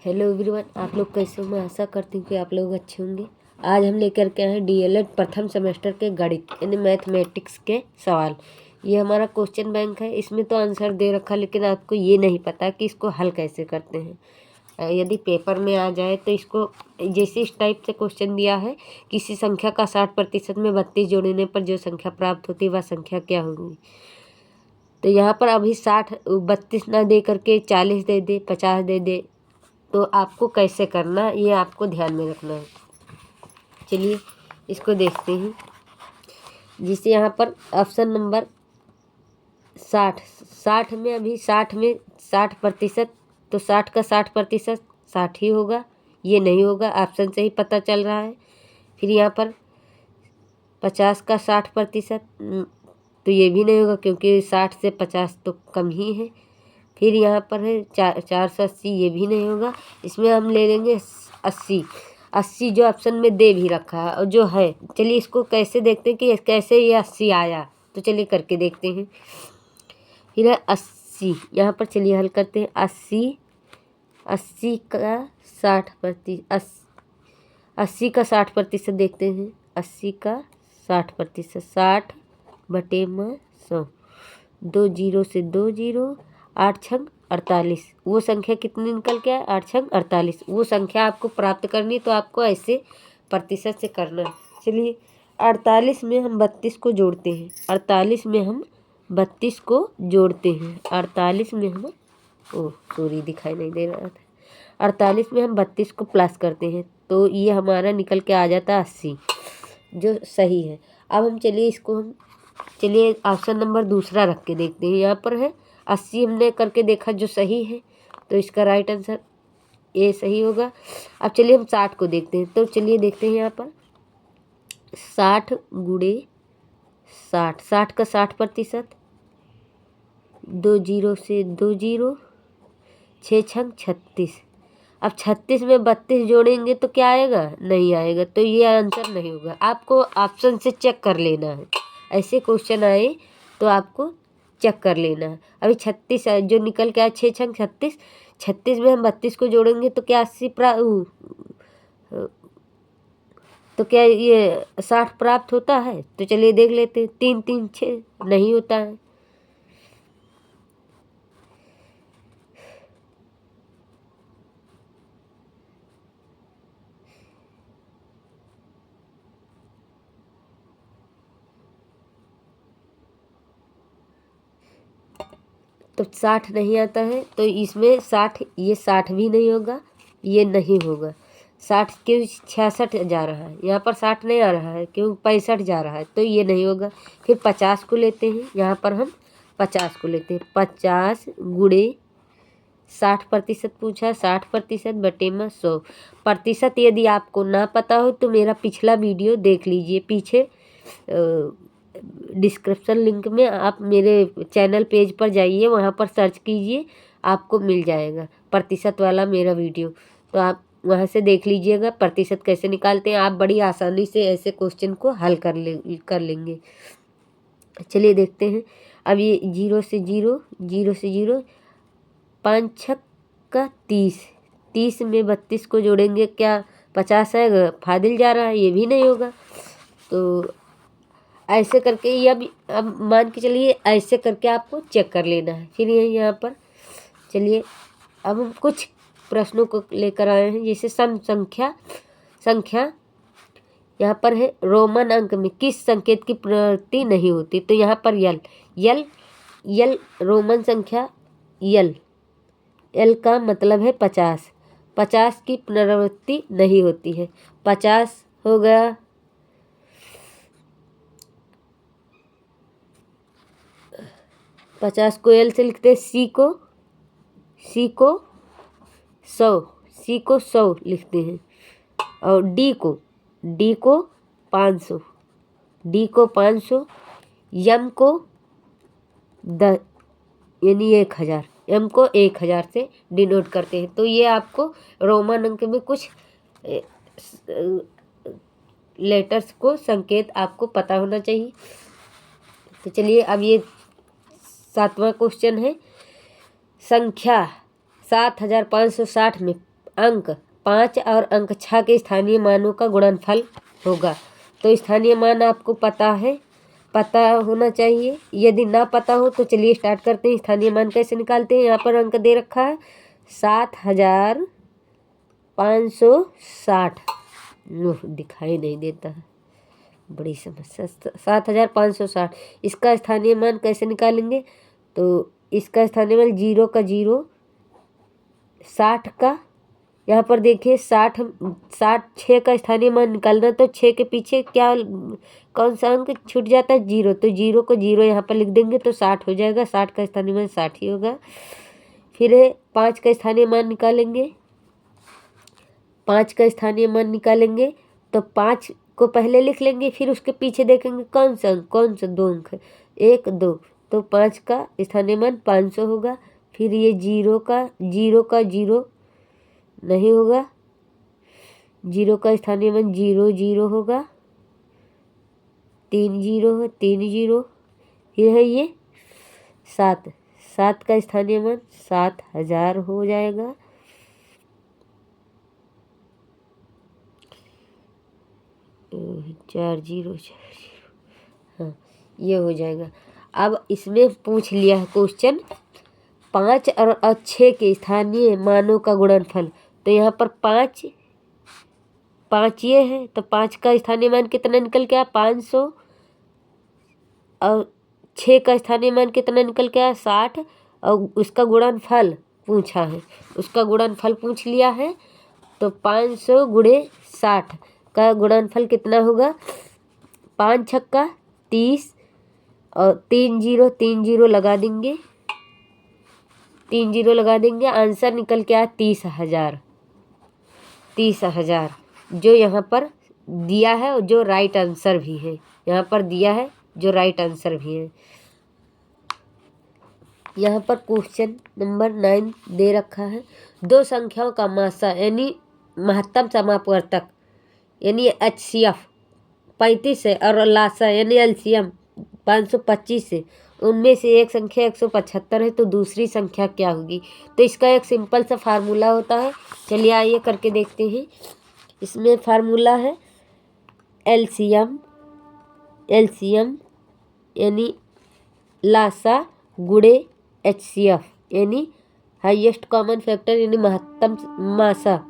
Hello everyone, आप लोग कैसे हो? मैं आशा करती हूँ कि आप लोग अच्छे होंगे। आज हम लेकर के आए हैं डीएलएड प्रथम सेमेस्टर के गणित यानी मैथमेटिक्स के सवाल। ये हमारा क्वेश्चन बैंक है। इसमें तो आंसर दे रखा, लेकिन आपको ये नहीं पता कि इसको हल कैसे करते हैं। यदि पेपर में आ जाए तो इसको जैसे इस टाइप से क्वेश्चन दिया है, किसी संख्या का 60% में 32 जोड़ने पर जो संख्या प्राप्त होती है वह संख्या क्या होगी। तो यहाँ पर अभी 32 ना दे करके 40 दे दे, 50 दे दे, तो आपको कैसे करना ये आपको ध्यान में रखना है। चलिए इसको देखते हैं। जिसे यहाँ पर ऑप्शन नंबर 60 में अभी 60%, तो 60 का 60% 60 ही होगा। ये नहीं होगा, ऑप्शन से ही पता चल रहा है। फिर यहाँ पर 50 का 60%, तो ये भी नहीं होगा क्योंकि 60 से 50 तो कम ही है। फिर यहाँ पर है 480, ये भी नहीं होगा। इसमें हम ले लेंगे 80 जो ऑप्शन में दे भी रखा है और जो है। चलिए इसको कैसे देखते हैं कि कैसे ये 80 आया, तो चलिए करके देखते हैं। फिर है 80, यहाँ पर चलिए हल करते हैं। 80 का 60%, 80 का 60% देखते हैं। 80 का 60%, 60 बटे में 100, 2 जीरो से 2 जीरो, 8 छंग 48। वो संख्या कितनी निकल के आए? 8 छंग 48। वो संख्या आपको प्राप्त करनी, तो आपको ऐसे प्रतिशत से करना है। चलिए 48 में हम 32 को जोड़ते हैं। 48 में हम 32 को जोड़ते हैं। 48 में हम सॉरी दिखाई नहीं दे रहा था। 48 में हम 32 को प्लस करते हैं, तो ये हमारा निकल के आ जाता है 80, जो सही है। अब हम चलिए ऑप्शन नंबर दूसरा रख के देखते हैं। यहाँ पर है 80, हमने करके देखा जो सही है, तो इसका राइट आंसर ये सही होगा। अब चलिए हम 60 को देखते हैं। तो चलिए देखते हैं यहाँ पर 60 गुणे 60, 60 का 60%, 2 जीरो से 2 जीरो, 6 छंग 36। अब 36 में 32 जोड़ेंगे तो क्या आएगा? नहीं आएगा, तो ये आंसर नहीं होगा। आपको ऑप्शन से चेक कर लेना है। ऐसे क्वेश्चन आए तो आपको चेक कर लेना है। अभी 36 जो निकल के आया 6 छंग 36, 36 में हम 32 को जोड़ेंगे तो क्या 80 तो क्या ये 60 प्राप्त होता है? तो चलिए देख लेते हैं। 3 3 6 नहीं होता है। तो 60 नहीं आता है, तो इसमें 60, ये 60 भी नहीं होगा, ये नहीं होगा। 60 क्यों 66 जा रहा है, यहाँ पर 60 नहीं आ रहा है क्यों 65 जा रहा है, तो ये नहीं होगा। फिर 50 को लेते हैं। यहाँ पर हम 50 को लेते हैं। 50 गुणे 60% पूछा, 60% बटे में 100%। यदि आपको ना पता हो तो मेरा पिछला वीडियो देख लीजिए। पीछे डिस्क्रिप्शन लिंक में आप मेरे चैनल पेज पर जाइए, वहाँ पर सर्च कीजिए, आपको मिल जाएगा प्रतिशत वाला मेरा वीडियो। तो आप वहाँ से देख लीजिएगा प्रतिशत कैसे निकालते हैं। आप बड़ी आसानी से ऐसे क्वेश्चन को हल कर लेंगे। चलिए देखते हैं। अब ये 0 से 0, 0 से 0, 5 छक का 30, 30 में 32 को जोड़ेंगे, क्या 50 आएगा? फादिल जा रहा है, ये भी नहीं होगा। तो ऐसे करके ये भी अब मान के चलिए, ऐसे करके आपको चेक कर लेना है। फिर ये यहाँ पर चलिए अब हम कुछ प्रश्नों को लेकर आए हैं। जैसे संख्या यहाँ पर है रोमन अंक में किस संकेत की पुनरावृत्ति नहीं होती? तो यहाँ पर यल रोमन संख्या यल का मतलब है 50, 50 की पुनरावृत्ति नहीं होती है। 50 हो गया। 50 को एल से लिखते हैं। सी को 100 लिखते हैं। और डी को 500, यम को 10 यानी 1000, एम को 1000 से डिनोट करते हैं। तो ये आपको रोमन अंक में कुछ लेटर्स को संकेत आपको पता होना चाहिए। तो चलिए अब ये 7वां क्वेश्चन है। संख्या 7560 में अंक 5 और अंक 6 के स्थानीय मानों का गुणनफल होगा। तो स्थानीय मान आपको पता होना चाहिए। यदि ना पता हो तो चलिए स्टार्ट करते हैं। स्थानीय मान कैसे निकालते हैं। यहाँ पर अंक दे रखा है 7560। दिखाई नहीं देता है, बड़ी समस्या। 7560 इसका स्थानीय मान कैसे निकालेंगे। तो इसका स्थानीय मान 0 का 0, 60 का, यहाँ पर देखिए 60 6 का स्थानीय मान निकालना। तो 6 के पीछे क्या कौन सा अंक छूट जाता है, 0। तो 0 को 0 यहाँ पर लिख देंगे तो 60 हो जाएगा। 60 का स्थानीय मान 60 ही होगा। फिर 5 का स्थानीय मान निकालेंगे। 5 का स्थानीय मान निकालेंगे तो 5 को पहले लिख लेंगे, फिर उसके पीछे देखेंगे कौन सा 2 अंक है, 1 2। तो 5 का स्थानीय मान 500 होगा। फिर ये 0 का 0 नहीं होगा, 0 का स्थानीय मान 0 होगा, 3 0 है, 3 0। फिर है ये 7 का स्थानीय मान 7000 हो जाएगा। चार जीरो, हाँ ये हो जाएगा। अब इसमें पूछ लिया है क्वेश्चन 5 और 6 के स्थानीय मानों का गुणनफल। तो यहाँ पर 5 ये है, तो 5 का स्थानीय मान कितना निकल के आया 500, और 6 का स्थानीय मान कितना निकल के आया 60, और उसका गुणनफल पूछा है, उसका गुणनफल पूछ लिया है। तो 500 गुणे 60 का गुणनफल कितना होगा, 5 छक्का 30 और 3 0 लगा देंगे, 3 0 लगा देंगे। आंसर निकल के आया 30,000। जो यहाँ पर दिया है और जो राइट आंसर भी है, यहाँ पर दिया है जो राइट आंसर भी है। यहाँ पर क्वेश्चन नंबर 9 दे रखा है। दो संख्याओं का मासा यानी महत्तम समापवर्तक यानी HCF 35 है और लासा यानी LCM 525 है। उनमें से एक संख्या 175 है, तो दूसरी संख्या क्या होगी। तो इसका एक सिंपल सा फार्मूला होता है। चलिए आइए करके देखते हैं। इसमें फार्मूला है LCM यानी लासा गुणे HCF यानी हाईएस्ट कॉमन फैक्टर यानी महत्तम मासा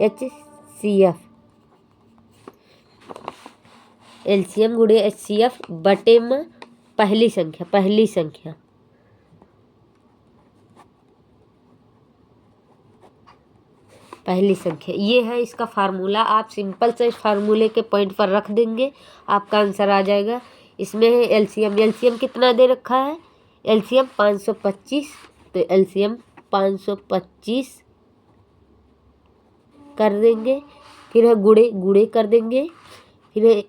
HCF। LCM गुणे HCF बटे में पहली संख्या ये है इसका फार्मूला। आप सिंपल से इस फार्मूले के पॉइंट पर रख देंगे, आपका आंसर आ जाएगा। इसमें है LCM कितना दे रखा है, LCM 525। तो LCM 525 कर देंगे। फिर है गुणे कर देंगे। फिर है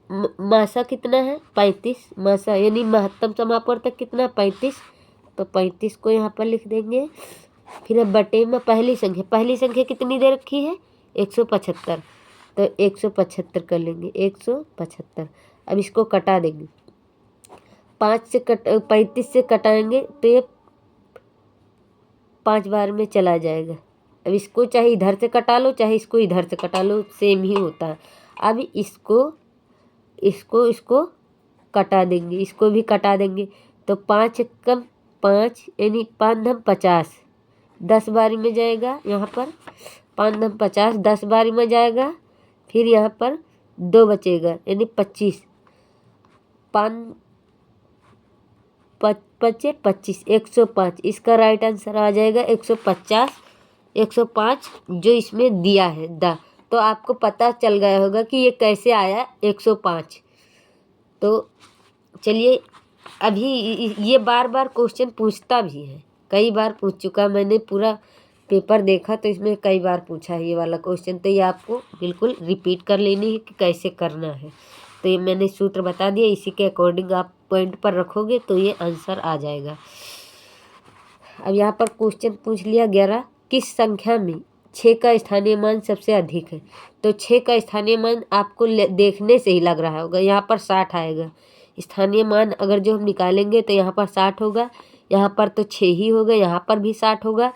मासा कितना है 35, मासा यानी महत्तम समापवर्तक कितना 35, तो 35 को यहाँ पर लिख देंगे। फिर अब बटे में पहली संख्या कितनी दे रखी है 175, तो 175 कर लेंगे 175। अब इसको कटा देंगे, 35 से कटाएंगे तो ये 5 बार में चला जाएगा। अब इसको चाहे इधर से कटा लो चाहे इसको इधर से कटा लो, सेम ही होता है। अब इसको कटा देंगे, इसको भी कटा देंगे। तो 5 कम 5 यानी 5 धम 50 10 बारी में जाएगा। यहाँ पर 5 धम 50 10 बारी में जाएगा। फिर यहाँ पर 2 बचेगा यानी 25, 5 25 105। इसका राइट आंसर आ जाएगा 105 जो इसमें दिया है तो आपको पता चल गया होगा कि ये कैसे आया 105। तो चलिए, अभी ये बार बार क्वेश्चन पूछता भी है, कई बार पूछ चुका, मैंने पूरा पेपर देखा तो इसमें कई बार पूछा है ये वाला क्वेश्चन। तो ये आपको बिल्कुल रिपीट कर लेनी है कि कैसे करना है। तो ये मैंने सूत्र बता दिया, इसी के अकॉर्डिंग आप पॉइंट पर रखोगे तो ये आंसर आ जाएगा। अब यहाँ पर क्वेश्चन पूछ लिया 11, किस संख्या में 6 का स्थानीय मान सबसे अधिक है। तो 6 का स्थानीय मान आपको देखने से ही लग रहा होगा, यहाँ पर 60 आएगा। स्थानीय मान अगर जो हम निकालेंगे तो यहाँ पर 60 होगा, यहाँ पर तो 6 ही होगा, यहाँ पर भी 60 होगा,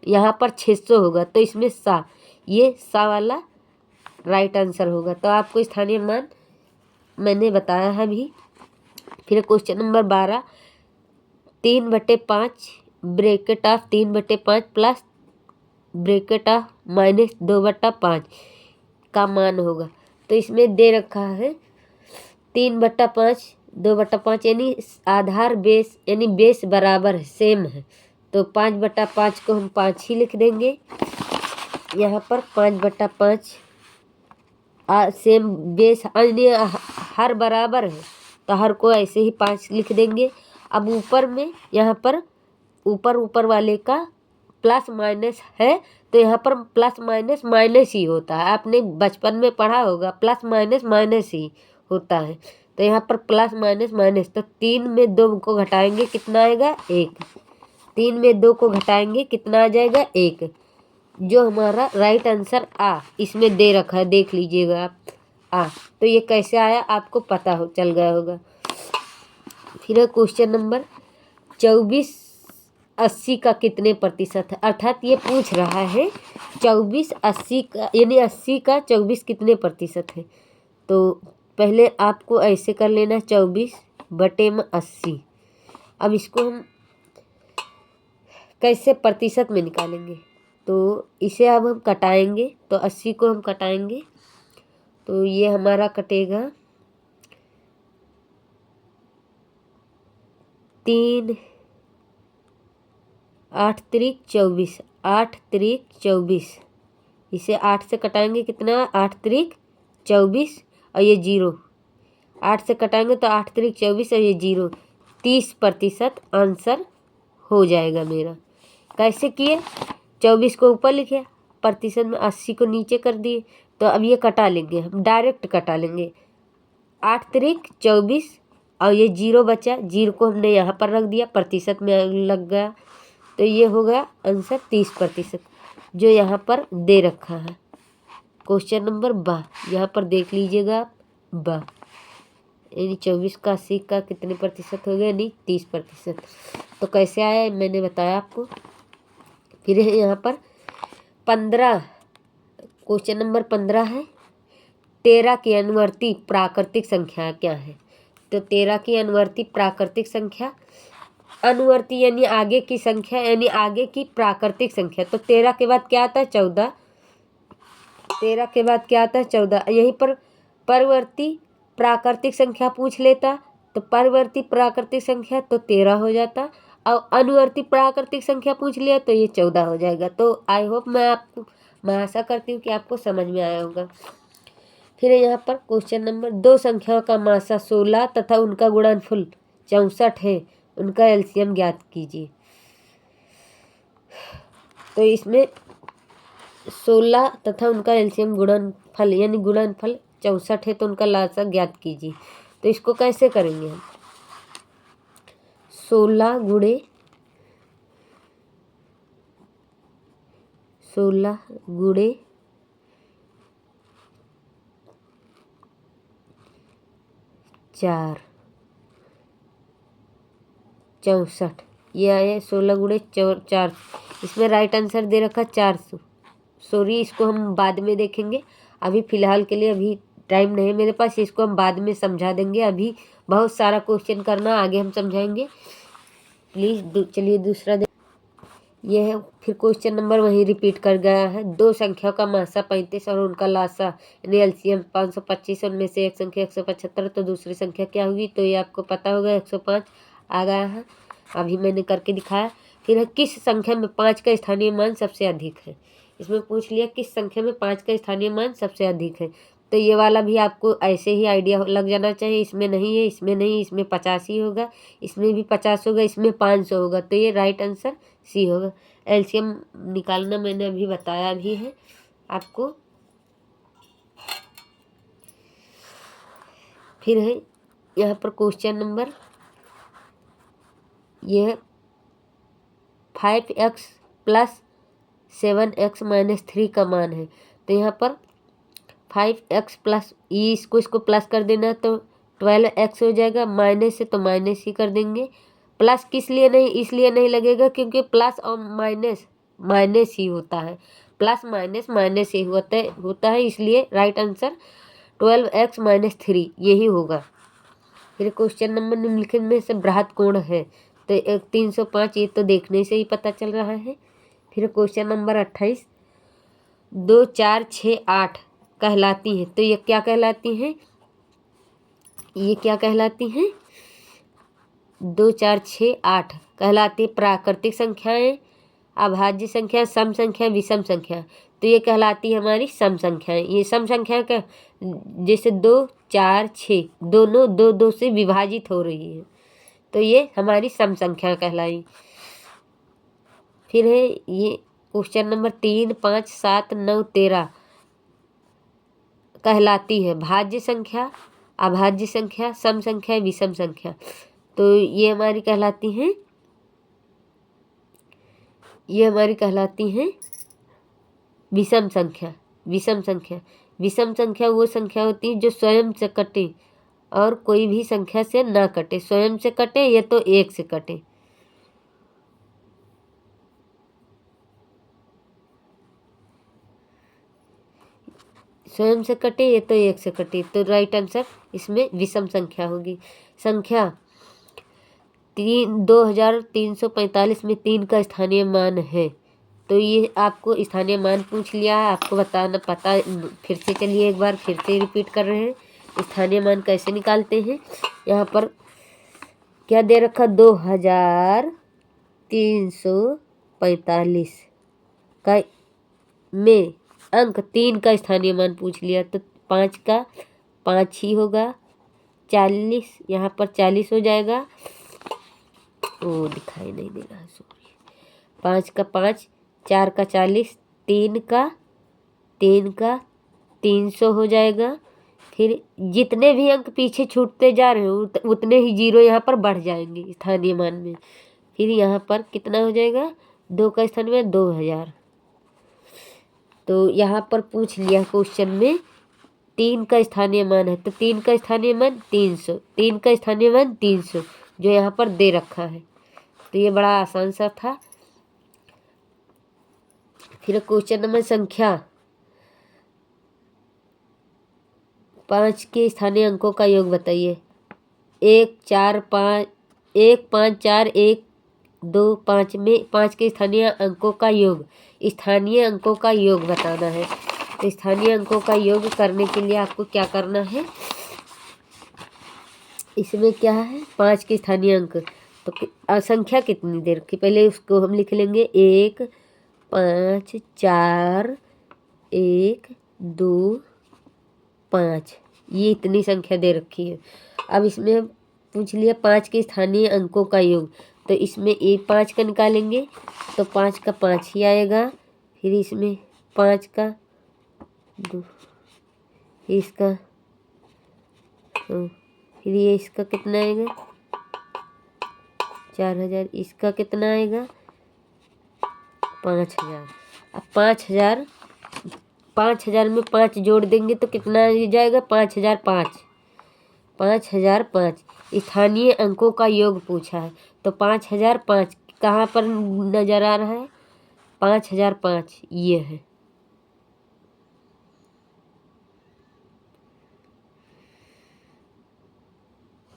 यहाँ पर 600 होगा, तो इसमें सा, ये सा वाला राइट आंसर होगा। तो आपको स्थानीय मान मैंने बताया है अभी। फिर question number 12, 3/5 bracket of 3/5 plus bracket of -2/5 का मान होगा। तो इसमें दे रखा है 3/5 2/5, यानी आधार बेस यानी बेस बराबर है, सेम है। तो 5/5 को हम 5 ही लिख देंगे यहाँ पर। 5/5 सेम बेस अन्य हर बराबर है, तो हर को ऐसे ही 5 लिख देंगे। अब ऊपर में यहाँ पर ऊपर वाले का प्लस माइनस है, तो यहाँ पर प्लस माइनस माइनस ही होता है। आपने बचपन में पढ़ा होगा, प्लस माइनस माइनस ही होता है। तो यहाँ पर प्लस माइनस माइनस, तो 3 में 2 को घटाएंगे कितना आएगा? 1। 3 में 2 को घटाएंगे कितना आ जाएगा? 1। जो हमारा राइट आंसर आ इसमें दे रखा है, देख लीजिएगा आप आ। तो ये कैसे आया आपको पता हो चल गया होगा। फिर क्वेश्चन नंबर 24 80 का कितने प्रतिशत है? अर्थात ये पूछ रहा है 24 80 का, यानी 80 का 24 कितने प्रतिशत है। तो पहले आपको ऐसे कर लेना 24/80। अब इसको हम कैसे प्रतिशत में निकालेंगे? तो इसे अब हम कटाएंगे, तो 80 को हम कटाएंगे, तो ये हमारा कटेगा 3 8 त्रिक 24, 8 त्रिक 24। इसे 8 से कटाएंगे कितना? 8 त्रिक 24 और ये 0। 8 से कटाएंगे तो 8 त्रिक 24 और ये 0, 30% आंसर हो जाएगा मेरा। कैसे किए? 24 को ऊपर लिखे, प्रतिशत में 80 को नीचे कर दिए। तो अब ये कटा लेंगे, हम डायरेक्ट कटा लेंगे। 8 त्रिक 24 और ये 0 बचा, 0 को हमने यहाँ पर रख दिया, प्रतिशत में लग गया। तो ये हो गया आंसर 30%, जो यहाँ पर दे रखा है। क्वेश्चन नंबर 12 यहाँ पर देख लीजिएगा आप, 12 यानी 24 का 80 का कितने प्रतिशत हो गया? यानी 30%। तो कैसे आया मैंने बताया आपको। फिर है यहाँ पर 15, क्वेश्चन नंबर 15 है 13 की अनुवर्ती प्राकृतिक संख्या क्या है? तो 13 की अनुवर्ती प्राकृतिक संख्या, अनुवर्ती यानी आगे की संख्या, यानी आगे की प्राकृतिक संख्या। तो 13 के बाद क्या आता है? 14। 13 के बाद क्या आता है? 14। यहीं पर परवर्ती प्राकृतिक संख्या पूछ लेता, तो परवर्ती प्राकृतिक संख्या तो 13 हो जाता, और अनुवर्ती प्राकृतिक संख्या पूछ लिया तो ये 14 हो जाएगा। तो आई होप मैं आशा करती हूँ कि आपको समझ में आया होगा। फिर यहाँ पर क्वेश्चन नंबर 2, संख्याओं का मासा 16 तथा उनका गुणनफल 64 है, उनका एलसीएम ज्ञात कीजिए। तो इसमें 16 तथा उनका एलसीएम गुणनफल यानी गुणनफल 64 है, तो उनका लासा ज्ञात कीजिए। तो इसको कैसे करेंगे हम? 16 गुणे 4 64, ये आया 16 गुणे 4। इसमें राइट आंसर दे रखा 400। सॉरी, इसको हम बाद में देखेंगे, अभी फ़िलहाल के लिए अभी टाइम नहीं है मेरे पास, इसको हम बाद में समझा देंगे। अभी बहुत सारा क्वेश्चन करना, आगे हम समझाएंगे। प्लीज़ चलिए दूसरा ये है। फिर क्वेश्चन नंबर वही रिपीट कर गया है। 2 संख्याओं का मासा 35 और उनका लासा यानी एलसीएम 525, उनमें से एक संख्या 175, तो दूसरी संख्या क्या होगी? तो ये आपको पता होगा 105 आ गया है, अभी मैंने करके दिखाया। फिर है किस संख्या में 5 का स्थानीय मान सबसे अधिक है? इसमें पूछ लिया किस संख्या में 5 का स्थानीय मान सबसे अधिक है। तो ये वाला भी आपको ऐसे ही आइडिया लग जाना चाहिए। इसमें नहीं है, इसमें नहीं, इसमें 50 ही होगा, इसमें भी 50 होगा, इसमें 500 होगा। तो ये राइट आंसर सी होगा। एलसीएम निकालना मैंने अभी बताया भी है आपको। फिर है यहाँ पर क्वेश्चन नंबर ये है 5x + 7x - 3 का मान है। तो यहाँ पर 5x प्लस इसको प्लस कर देना, तो 12x हो जाएगा। माइनस है तो माइनस ही कर देंगे। प्लस किस लिए नहीं, इसलिए नहीं लगेगा क्योंकि प्लस और माइनस माइनस ही होता है, प्लस माइनस माइनस ही होता है, इसलिए राइट आंसर 12x-3 यही होगा। फिर क्वेश्चन नंबर निम्नलिखित में से बृहद कोण है, तो 305, ये तो देखने से ही पता चल रहा है। फिर क्वेश्चन नंबर 28, 2 4 6 8 कहलाती हैं, तो ये क्या कहलाती हैं? ये क्या कहलाती हैं? 2 4 6 8 कहलाती है प्राकृतिक संख्याएं, अभाज्य संख्या, सम संख्या, विषम संख्या। तो ये कहलाती है हमारी सम संख्याएं। ये सम संख्या का जैसे 2 4 6 दोनों 2 2 से विभाजित हो रही है, तो ये हमारी सम संख्या कहलाई। फिर है ये क्वेश्चन नंबर 3 5 7 9 13 कहलाती है भाज्य संख्या, अभाज्य संख्या, सम संख्या, विषम संख्या। तो ये हमारी कहलाती हैं, ये हमारी कहलाती हैं विषम संख्या। विषम संख्या, विषम संख्या वो संख्या होती है जो स्वयं से कटे और कोई भी संख्या से ना कटे। स्वयं से कटे या तो एक से कटे। स्वयं से कटे या तो एक से कटे, तो राइट आंसर इसमें विषम संख्या होगी। संख्या 2345 में 3 का स्थानीय मान है, तो ये आपको स्थानीय मान पूछ लिया है, आपको बताना पता। फिर से चलिए एक बार फिर से रिपीट कर रहे हैं, स्थानीय मान कैसे निकालते हैं। यहाँ पर क्या दे रखा, 2345 का में अंक 3 का स्थानीय मान पूछ लिया, तो 5 का 5 ही होगा। 40 यहाँ पर 40 हो जाएगा, वो दिखाई नहीं दे रहा, सॉरी। 5 का 5, 4 का 40, 3 का 300 हो जाएगा। फिर जितने भी अंक पीछे छूटते जा रहे हो उतने ही जीरो यहाँ पर बढ़ जाएंगे स्थानीय मान में। फिर यहाँ पर कितना हो जाएगा, 2 का स्थान में 2000। तो यहाँ पर पूछ लिया क्वेश्चन में 3 का स्थानीय मान है, तो 3 का स्थानीय मान 300, 3 का स्थानीय मान 300 जो यहाँ पर दे रखा है। तो ये बड़ा आसान सा था। फिर क्वेश्चन नंबर संख्या 5 के स्थानीय अंकों का योग बताइए। 1 4 5 1 5 4 1 2 5 में 5 के स्थानीय अंकों का योग, स्थानीय अंकों का योग बताना है। तो स्थानीय अंकों का योग करने के लिए आपको क्या करना है, इसमें क्या है 5 के स्थानीय अंक, तो संख्या कितनी देर की, पहले उसको हम लिख लेंगे। 1 5 4 1 2 5, ये इतनी संख्या दे रखी है। अब इसमें हम पूछ लिया 5 के स्थानीय अंकों का योग, तो इसमें 5 का निकालेंगे तो 5 का 5 ही आएगा। फिर इसमें 5 का 2, इसका फिर ये इसका कितना आएगा 4000, इसका कितना आएगा 5000। अब 5000 में 5 जोड़ देंगे तो कितना आ जाएगा 5005। 5005 स्थानीय अंकों का योग पूछा है, तो 5005 कहाँ पर नज़र आ रहा है, 5005 ये है।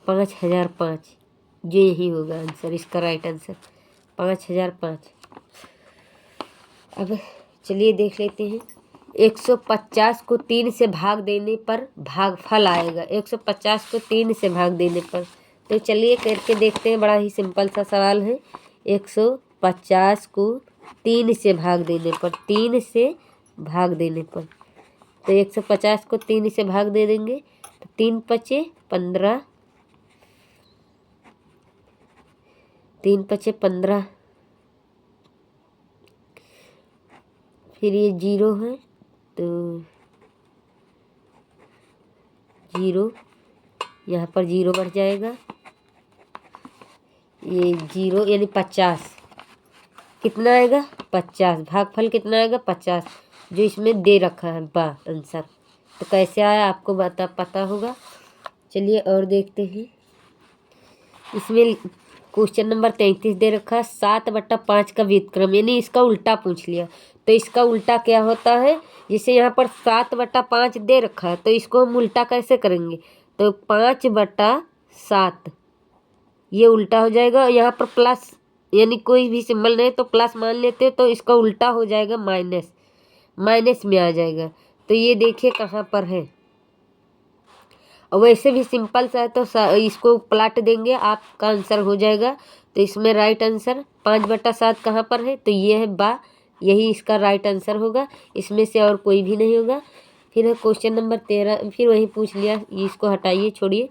पाँच 5005 जो यही होगा आंसर, इसका राइट आंसर 5005। अब चलिए देख लेते हैं। 150 को 3 से भाग देने पर भागफल आएगा। 150 को 3 से भाग देने पर, तो चलिए करके देखते हैं। बड़ा ही सिंपल सा सवाल है। 150 को 3 से भाग देने पर, 3 से भाग देने पर, तो 150 को 3 से भाग दे देंगे तो 3 पचे 15, 3 पचे 15। फिर ये 0 है तो 0 यहाँ पर 0 बढ़ जाएगा। ये 0 यानी 50 कितना आएगा 50, भागफल कितना आएगा 50 जो इसमें दे रखा है आंसर। तो कैसे आया आपको पता होगा। चलिए और देखते हैं। इसमें क्वेश्चन नंबर 33 दे रखा है 7/5 का व्युत्क्रम, यानी इसका उल्टा पूछ लिया। तो इसका उल्टा क्या होता है, जैसे यहाँ पर 7/5 दे रखा है तो इसको हम उल्टा कैसे करेंगे, तो 5/7 ये उल्टा हो जाएगा। यहाँ पर प्लस यानी कोई भी सिंबल नहीं तो प्लस मान लेते तो इसका उल्टा हो जाएगा माइनस, माइनस में आ जाएगा। तो ये देखिए कहाँ पर है। और वैसे भी सिंपल सा है तो इसको पलट देंगे आपका आंसर हो जाएगा। तो इसमें राइट आंसर 5/7 कहाँ पर है, तो ये है बा, यही इसका राइट आंसर होगा, इसमें से और कोई भी नहीं होगा। फिर है क्वेश्चन नंबर 13, फिर वही पूछ लिया, इसको हटाइए छोड़िए।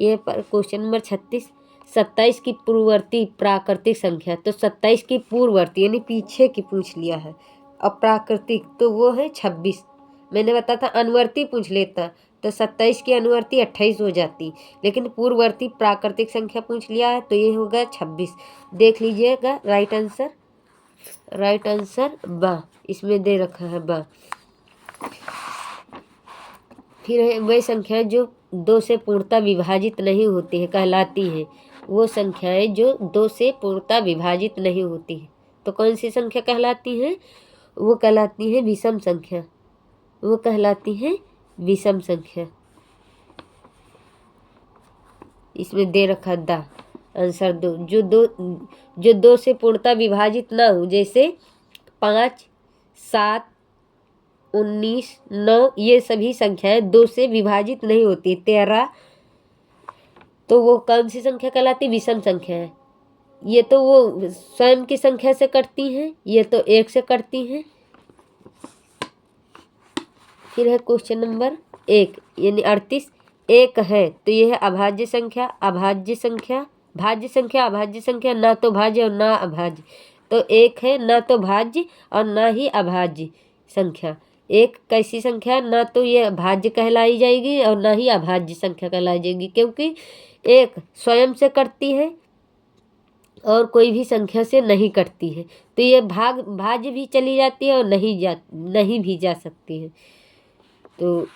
ये पर क्वेश्चन नंबर 36, 27 की पूर्ववर्ती प्राकृतिक संख्या, तो 27 की पूर्ववर्ती यानी पीछे की पूछ लिया है। अब प्राकृतिक तो वो है 26, मैंने बताया था अनुवर्ती पूछ लेता तो 27 की अनुवर्ती 28 हो जाती, लेकिन पूर्ववर्ती प्राकृतिक संख्या पूछ लिया है तो ये होगा 26। देख लीजिएगा राइट आंसर, राइट आंसर बा, इसमें दे रखा है बा। फिर है वही संख्याएं जो 2 से पूर्णतः विभाजित नहीं होती है कहलाती हैं, वो संख्याएं जो 2 से पूर्णतः विभाजित नहीं होती है तो कौन सी संख्या कहलाती हैं, वो कहलाती है विषम संख्या, वो कहलाती है विषम संख्या। इसमें दे रखा दा आंसर 2, जो दो से पूर्णतः विभाजित ना हो, जैसे 5, 7, 19, 9 ये सभी संख्याएं 2 से विभाजित नहीं होती। 13 तो वो कौन सी संख्या कहलाती, विषम संख्या है। ये तो वो स्वयं की संख्या से कटती हैं, ये तो 1 से कटती हैं। फिर है क्वेश्चन नंबर 1 यानी 38, 1 है तो यह है अभाज्य संख्या, अभाज्य संख्या, भाज्य संख्या, अभाज्य संख्या, ना तो भाज्य और ना अभाज्य। तो 1 है ना तो भाज्य और ना ही अभाज्य संख्या। 1 कैसी संख्या, ना तो ये भाज्य कहलाई जाएगी और ना ही अभाज्य संख्या कहलाई जाएगी, क्योंकि 1 स्वयं से कटती है और कोई भी संख्या से नहीं कटती है। तो ये भाज्य भी चली जाती है और नहीं भी जा सकती है। तो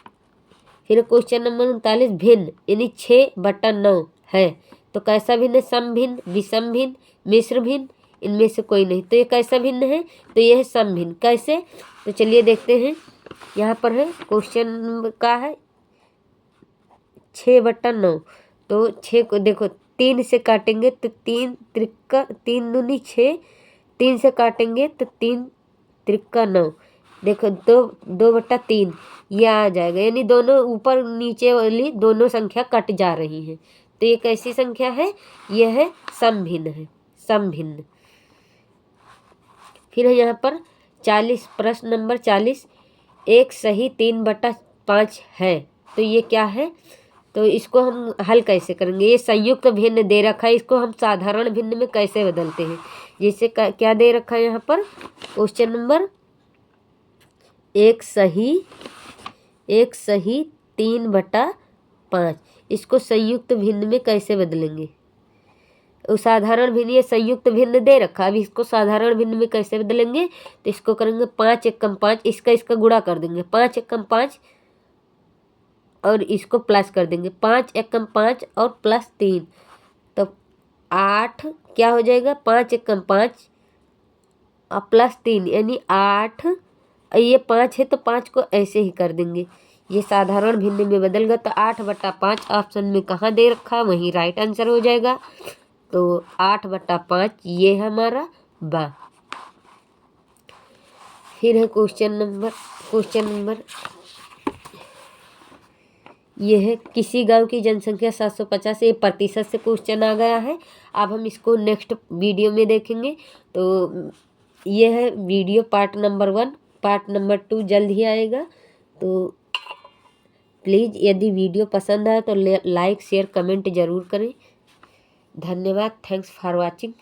फिर क्वेश्चन नंबर 39, भिन्न यानी 6/9 है तो कैसा भिन्न है, सम भिन्न, विषम भिन्न, मिश्र भिन्न, इनमें से कोई नहीं। तो ये कैसा भिन्न है, तो ये है सम भिन्न। कैसे, तो चलिए देखते हैं। यहाँ पर है क्वेश्चन का है 6/9, तो 6 को देखो 3 से काटेंगे तो 3 त्रिक्का 3 दूनी 6, 3 से काटेंगे तो 3 त्रिक्का 9, देखो 2/3 ये आ जाएगा, यानी दोनों ऊपर नीचे वाली दोनों संख्या कट जा रही हैं। तो ये कैसी संख्या है, ये है समभिन्न है, समभिन्न। फिर है यहाँ पर 40, प्रश्न नंबर 40, 1 सही 3/5 है तो ये क्या है, तो इसको हम हल कैसे करेंगे। ये संयुक्त भिन्न दे रखा है, इसको हम साधारण भिन्न में कैसे बदलते हैं। जैसे क्या दे रखा है यहाँ पर, क्वेश्चन नंबर 1 सही 3/5, इसको संयुक्त भिन्न में कैसे बदलेंगे। साधारण भिन्न, ये संयुक्त भिन्न दे रखा, अभी इसको साधारण भिन्न में कैसे बदलेंगे, तो इसको करेंगे 5 एकम 5, इसका गुणा कर देंगे 5 एकम 5 और इसको प्लस कर देंगे 5 एकम 5 और प्लस 3, तो 8 क्या हो जाएगा, 5 एकम 5 और प्लस 3 यानी 8। ये 5 है तो 5 को ऐसे ही कर देंगे, ये साधारण भिन्न में बदल गया। तो 8/5 ऑप्शन में कहाँ दे रखा, वहीं राइट आंसर हो जाएगा। तो 8/5 ये है हमारा बा। फिर है क्वेश्चन नंबर ये है किसी गांव की जनसंख्या 750, ये प्रतिशत से क्वेश्चन आ गया है। अब हम इसको नेक्स्ट वीडियो में देखेंगे। तो ये है video part number 1, part number 2 जल्द ही आएगा। तो प्लीज़ यदि वीडियो पसंद आए तो लाइक शेयर कमेंट ज़रूर करें। धन्यवाद, थैंक्स फॉर वॉचिंग।